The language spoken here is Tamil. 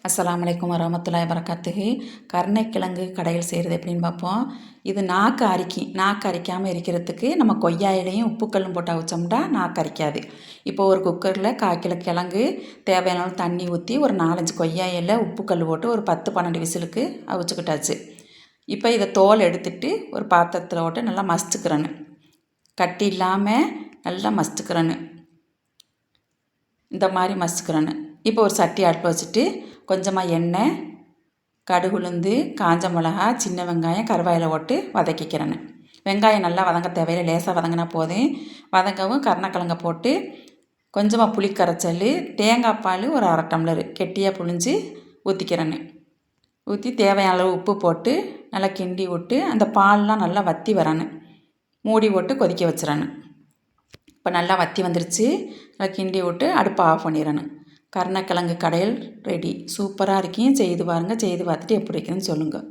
அஸ்ஸலாமு அலைக்கும் வரமத்துல்லாஹி வரகாத்துஹு. கருணைக்கிழங்கு கடையில் செய்கிறது எப்படின்னு பார்ப்போம். இது நாக்கு அரிக்காமல் இருக்கிறதுக்கு நம்ம கொய்யா இலையும் உப்புக்கல்லும் போட்டு அவிச்சோம்னா நாக்கு அரிக்காது. இப்போ ஒரு குக்கரில் 1/4 கிலோ கிழங்கு தேவையான அளவு தண்ணி ஊற்றி ஒரு 4-5 கொய்யா இலை உப்புக்கல் போட்டு ஒரு 10-12 விசிலுக்கு அவிச்சுக்கிட்டாச்சு. இப்போ இதை தோல் எடுத்துட்டு ஒரு பாத்திரத்தில் போட்டு நல்லா மசிச்சுக்கிறேன்னு, கட்டி இல்லாமல் நல்லா மசிச்சுக்கிறேன்னு, இந்த மாதிரி மசிச்சுக்கிறேன்னு. இப்போ ஒரு சட்டி அடுப்பில் வச்சுட்டு கொஞ்சமாக எண்ணெய், கடுகு, உளுந்து, காஞ்ச மிளகா, சின்ன வெங்காயம், கருவேப்பிலை போட்டு வதக்கிக்கிறேன்னு. வெங்காயம் நல்லா வதங்க தேவையில்லை, லேசாக வதங்கினா போதும். வதங்கவும் கருணக்கிழங்க போட்டு கொஞ்சமாக புளி கரைச்சல், தேங்காய் பால் ஒரு 1/2 டம்ளர் கெட்டியாக புழிஞ்சு ஊற்றிக்கிறேன்னு. ஊற்றி தேவையான அளவு உப்பு போட்டு நல்லா கிண்டி விட்டு அந்த பால்லாம் நல்லா வற்றி வரேன்னு மூடி போட்டு கொதிக்க வச்சிடறேன்னு. இப்போ நல்லா வற்றி வந்துருச்சு. நல்லா கிண்டி விட்டு அடுப்பை ஆஃப் பண்ணிடுறேன்னு. கருணக்கிழங்கு கடையில் ரெடி. சூப்பராக இருக்கும். செய்து பாருங்கள். செய்து பார்த்துட்டு எப்படி இருக்குன்னு சொல்லுங்கள்.